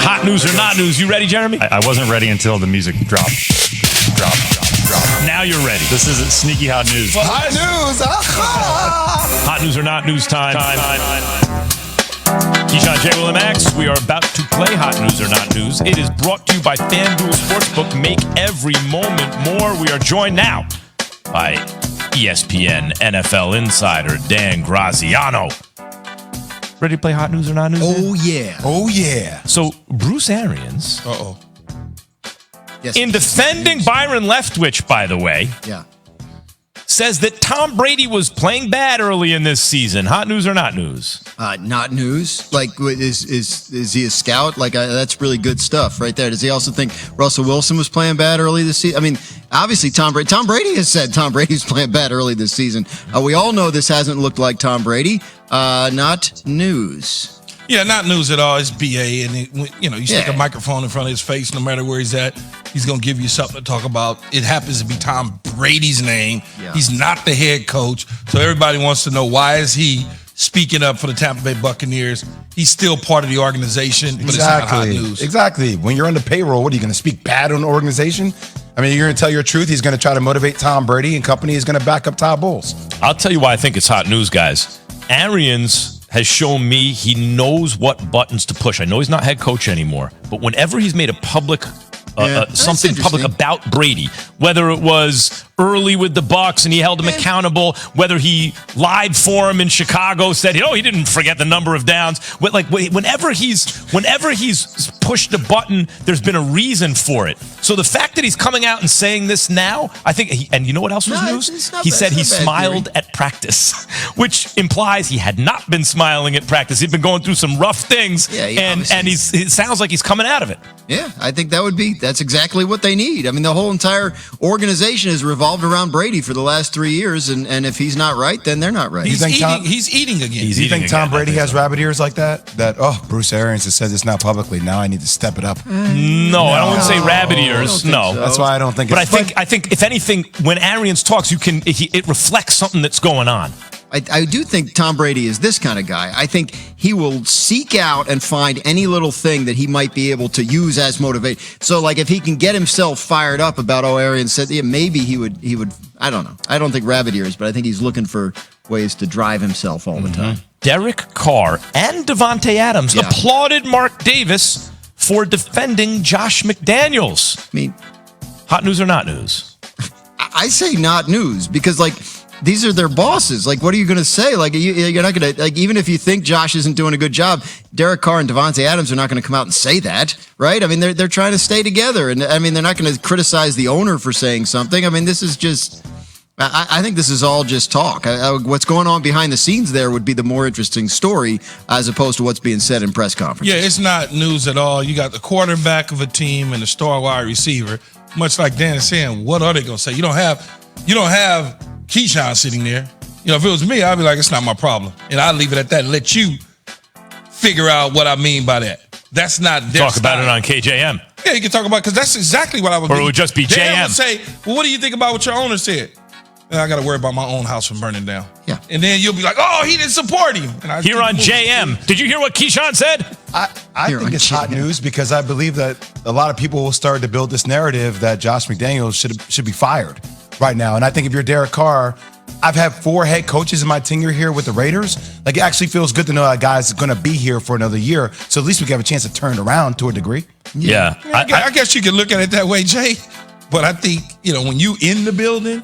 Hot news or not news? You ready, Jeremy? I wasn't ready until the music dropped. Now you're ready. This is sneaky hot news. Hot news. Hot news or not news time. Keyshawn, J. Will, and Max, we are about to play Hot News or Not News. It is brought to you by FanDuel Sportsbook. Make every moment more. We are joined now by ESPN NFL insider Dan Graziano. Ready to play Hot News or Not News? Oh, yeah. So, Bruce Arians, Yes, in defending Byron Leftwich, by the way, says that Tom Brady was playing bad early in this season. Hot news or not news? Not news. Like, is he a scout? Like, that's really good stuff right there. Does he also think Russell Wilson was playing bad early this season? I mean, obviously Tom Brady has said Tom Brady's playing bad early this season. We all know this hasn't looked like Tom Brady. Not news. Yeah, not news at all. It's BA, and you stick a microphone in front of his face, no matter where he's at, he's gonna give you something to talk about. It happens to be Tom Brady's name. Yeah. He's not the head coach, so everybody wants to know why is he speaking up for the Tampa Bay Buccaneers. He's still part of the organization, but it's not hot news. Exactly. When you're on the payroll, what are you going to speak bad on the organization? I mean, you're going to tell your truth. He's going to try to motivate Tom Brady, and company is going to back up Todd Bowles. I'll tell you why I think it's hot news, guys. Arians has shown me he knows what buttons to push. I know he's not head coach anymore, but whenever he's made a public something public about Brady, whether it was early with the Bucs and he held him accountable, whether he lied for him in Chicago, said, he didn't forget the number of downs. Whenever he's pushed a button, there's been a reason for it. So the fact that he's coming out and saying this now, I think, and you know what else was news? He said he smiled at practice, which implies he had not been smiling at practice. He'd been going through some rough things, and it sounds like he's coming out of it. Yeah, I think that's exactly what they need. I mean, the whole entire organization has revolved around Brady for the last 3 years, and if he's not right, then they're not right. He's eating again. Do you think Tom Brady has rabbit ears like that? Bruce Arians has said this now publicly. Now I need to step it up. No, I don't say rabbit ears. No, so. That's why I don't think. But I think if anything, when Arians talks, it reflects something that's going on. I do think Tom Brady is this kind of guy. I think he will seek out and find any little thing that he might be able to use as motivation. So, like, if he can get himself fired up about Arians said, maybe he would. I don't know. I don't think rabbit ears, but I think he's looking for ways to drive himself all the time. Derek Carr and Devontae Adams applauded Mark Davis for defending Josh McDaniels. I mean, hot news or not news? I say not news because, like, these are their bosses. Like, what are you going to say? Like, you're not going to, like, even if you think Josh isn't doing a good job, Derek Carr and Devontae Adams are not going to come out and say that, right? I mean, they're trying to stay together. And, I mean, they're not going to criticize the owner for saying something. I mean, this is just, I think this is all just talk. What's going on behind the scenes there would be the more interesting story as opposed to what's being said in press conferences. Yeah, it's not news at all. You got the quarterback of a team and the star wide receiver. Much like Dan is saying, what are they going to say? You don't have Keyshawn sitting there. If it was me, I'd be like, it's not my problem. And I'd leave it at that and let you figure out what I mean by that. That's not their Talk about it on KJM. Yeah, you can talk about it because that's exactly what I would do. Or it would just be Dan JM. would say, well, what do you think about what your owner said? And I got to worry about my own house from burning down. Yeah. And then you'll be like, oh, he didn't support him. And Here on JM. Did you hear what Keyshawn said? I think it's hot news because I believe that a lot of people will start to build this narrative that Josh McDaniels should be fired right now. And I think if you're Derek Carr, I've had 4 head coaches in my tenure here with the Raiders. Like, it actually feels good to know that guy's going to be here for another year. So at least we have a chance to turn it around to a degree. Yeah. I guess you could look at it that way, Jay. But I think, when you in the building,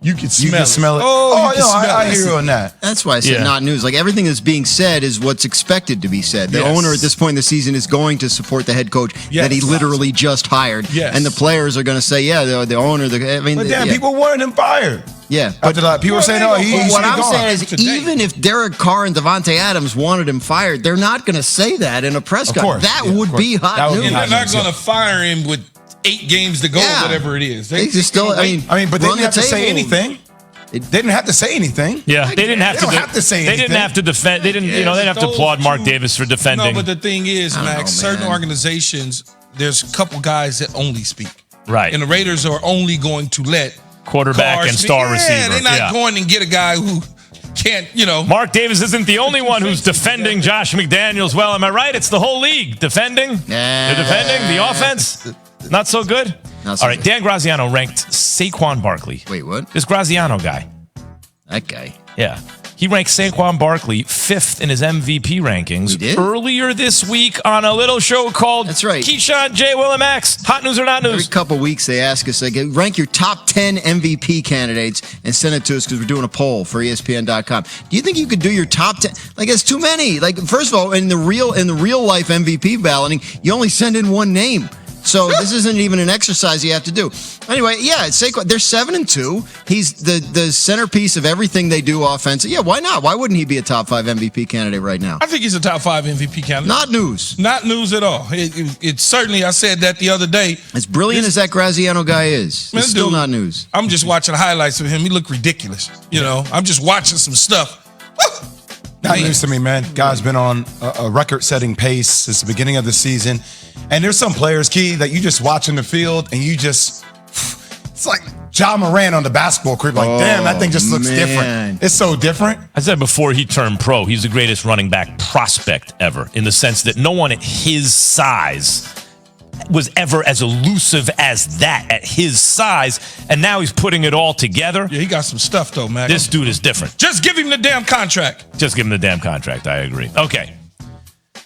you can smell it. I hear you on that. That's why I said not news. Like, everything that's being said is what's expected to be said. The owner at this point in the season is going to support the head coach that he literally just hired. Yes. And the players are going to say, the owner. But then people wanted him fired. Yeah. But people were saying, what I'm saying is, even if Derek Carr and Devontae Adams wanted him fired, they're not going to say that in a press conference. That would be hot news. And they're not going to fire him with 8 games to go, whatever it is. They just still, but they didn't have to say anything. They didn't have to say anything. Yeah, they didn't have to say anything. They didn't have to defend. They didn't, they didn't have to applaud Mark Davis for defending. No, but the thing is, Max, certain organizations, there's a couple guys that only speak. Right. And the Raiders are only going to let quarterback and star receiver. They're not going and get a guy who can't, Mark Davis isn't the only one who's defending Josh McDaniels. Well, am I right? It's the whole league defending. They're defending the offense. Not so good. All right, Dan Graziano ranked Saquon Barkley. Wait, what? This Graziano guy. That guy. Yeah. He ranked Saquon Barkley 5th in his MVP rankings earlier this week on a little show called Keyshawn J. Willem X. Hot news or not news? Every couple weeks they ask us, like, rank your top 10 MVP candidates and send it to us because we're doing a poll for ESPN.com. Do you think you could do your top 10? Like, it's too many. Like, first of all, in the real life MVP balloting, you only send in one name. So this isn't even an exercise you have to do. Anyway, yeah, Saquon, they're 7-2. He's the centerpiece of everything they do offensively. Yeah, why not? Why wouldn't he be a top 5 MVP candidate right now? I think he's a top 5 MVP candidate. Not news. Not news at all. It certainly, I said that the other day. As brilliant as that Graziano guy is, it's still not news. I'm just watching highlights of him. He looked ridiculous. I'm just watching some stuff. Not news to me, man. Guy's been on a record-setting pace since the beginning of the season. And there's some players, Key, that you just watch in the field and it's like Ja Morant on the basketball court. Like, damn, that thing just looks different. It's so different. I said before he turned pro, he's the greatest running back prospect ever, in the sense that no one at his size was ever as elusive as that at his size, and now he's putting it all together. Yeah, he got some stuff, though, man. This dude is different. Just give him the damn contract. Just give him the damn contract. I agree. Okay.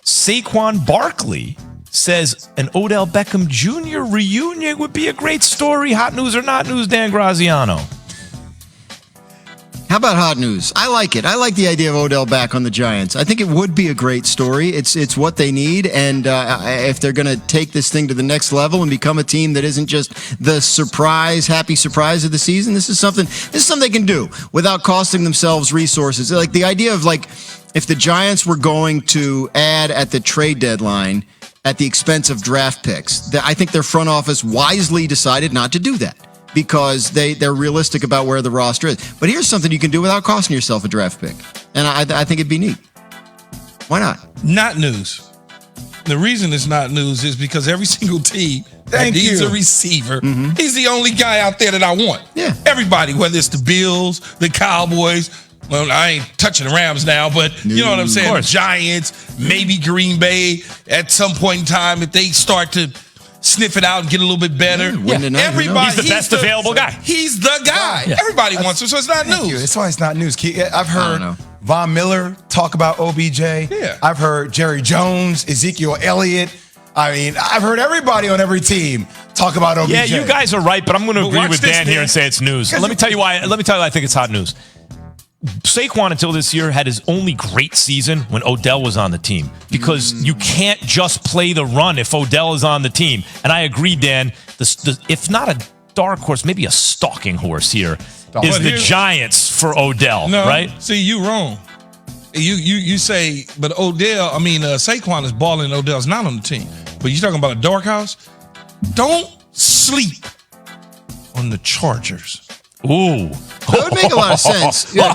Saquon Barkley says an Odell Beckham Jr. reunion would be a great story. Hot news or not news, Dan Graziano? How about hot news? I like it. I like the idea of Odell back on the Giants. I think it would be a great story. It's what they need, and if they're going to take this thing to the next level and become a team that isn't just the happy surprise of the season, this is something they can do without costing themselves resources. Like the idea of, like, if the Giants were going to add at the trade deadline at the expense of draft picks, I think their front office wisely decided not to do that, because they're realistic about where the roster is. But here's something you can do without costing yourself a draft pick. And I think it'd be neat. Why not? Not news. The reason it's not news is because every single team that needs a receiver, he's the only guy out there that I want. Yeah. Everybody, whether it's the Bills, the Cowboys, well, I ain't touching the Rams now, but you know what I'm saying? The Giants, maybe Green Bay at some point in time, if they start to sniff it out and get a little bit better. Everybody, he's the best available guy. He's the guy. Yeah. Everybody wants him, so it's not news. That's why it's not news. I've heard Von Miller talk about OBJ. Yeah. I've heard Jerry Jones, Ezekiel Elliott. I mean, I've heard everybody on every team talk about OBJ. Yeah, you guys are right, but I'm going to agree with Dan here and say it's news. Let me tell you why. Let me tell you why I think it's hot news. Saquon, until this year, had his only great season when Odell was on the team, because you can't just play the run if Odell is on the team. And I agree, Dan, if not a dark horse, maybe a stalking horse here is the Giants for Odell, right? See, you wrong. You say, but Saquon is balling and Odell's not on the team. But you're talking about a dark horse? Don't sleep on the Chargers. Ooh. That would make a lot of sense. Yeah,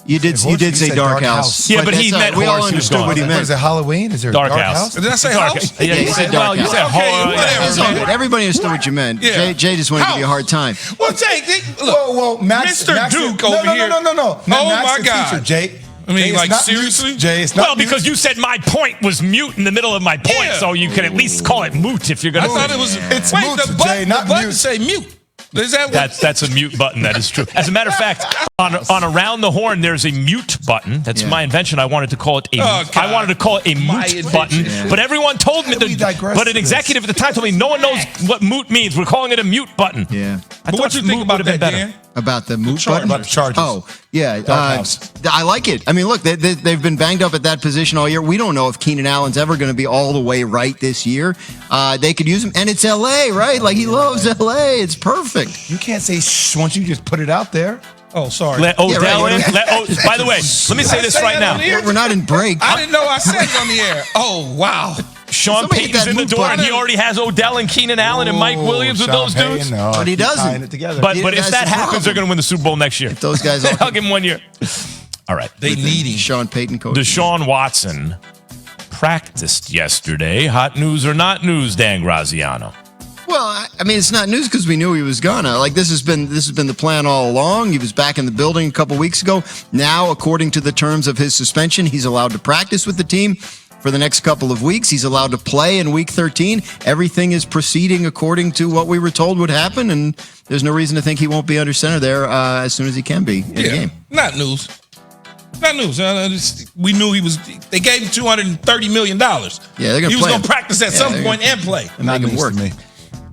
you did say dark house. Yeah, but he meant we all horse. understood what he meant. Is it Halloween? Is there dark house? Did I say house? Yeah, you said dark house. You said whatever. Everybody understood what you meant. Yeah. Jay just wanted to give you a hard time. Well, Jay, look, Mr. Duke over here. No. Oh, my God. Teacher, Jay. I mean, Jay, seriously? Jay, it's not Well, because you said my point was mute in the middle of my point, so you can at least call it moot if you're going to. I thought it was. It's wait, moot, the button, Jay, not the button mute. say mute. Is that that's a mute button. That is true. As a matter of fact, on Around the Horn, there's a mute button. That's my invention. I wanted to call it a. I wanted to call it a mute button, but everyone told me that. But an executive at the time told me no one knows what moot means. We're calling it a mute button. Yeah. But what you think about that, Dan? About the move button? About the Chargers. Oh, yeah. I like it. I mean, look, they've been banged up at that position all year. We don't know if Keenan Allen's ever going to be all the way right this year. They could use him. And it's L.A., right? Like, he loves L.A. It's perfect. You can't say shh once you just put it out there. Oh, sorry. Let Odell in. By the way, let me say this right now. We're not in break. I didn't know I said it on the air. Oh, wow. Sean Payton's in the door, and he already has Odell and Keenan Allen and Mike Williams with those dudes. No, but he doesn't. It together. But if that happens, they're going to win the Super Bowl next year. If those guys all I'll give him 1 year. All right. They need him. Sean Payton coach. Deshaun Watson practiced yesterday. Hot news or not news, Dan Graziano? Well, I mean, it's not news because we knew he was gonna. Like this has been the plan all along. He was back in the building a couple weeks ago. Now, according to the terms of his suspension, he's allowed to practice with the team for the next couple of weeks. He's allowed to play in Week 13. Everything is proceeding according to what we were told would happen, and there's no reason to think he won't be under center there as soon as he can be in the game. Not news. Not news. We knew he was. They gave him $230 million. Yeah, they're gonna. He was going to practice at some point and play. Not going to work me.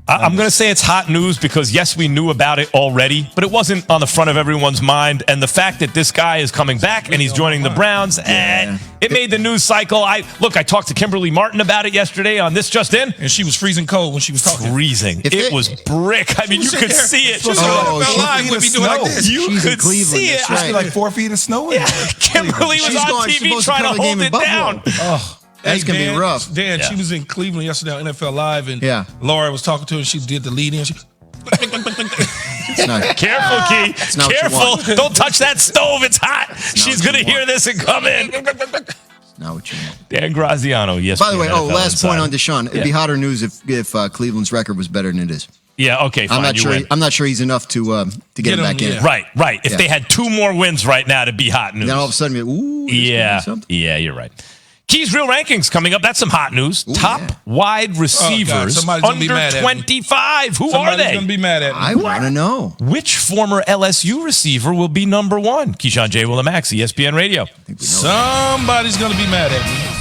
I'm going to say it's hot news because, yes, we knew about it already, but it wasn't on the front of everyone's mind. And the fact that this guy is coming back and he's joining the Browns, it made the news cycle. I talked to Kimberly Martin about it yesterday on This Just In. And she was freezing cold when she was talking. Freezing. It was brick. I mean, you could see it. Would be doing like this. You could see it. Right. Like 4 feet of snow. Yeah. Kimberly was on TV trying to hold it down. Oh. That's going to be rough. Dan, she was in Cleveland yesterday on NFL Live, and Laura was talking to her, and she did the lead in. Careful, Key. Careful. Don't touch that stove. It's hot. She's going to hear this and come in. Not what you want. Dan Graziano, yes. By the way, last point on Deshaun. It'd be hotter news if Cleveland's record was better than it is. Yeah, okay, fine. I'm not sure he's enough to get him back in. Right. If they had 2 more wins right now, it'd be hot news. Then all of a sudden, you're right. Key's Real Rankings coming up. That's some hot news. Top wide receivers under 25. Who are they? Somebody's going to be mad at me. I want to know. Which former LSU receiver will be number 1? Keyshawn J. Willimax, ESPN Radio. Somebody's going to be mad at me.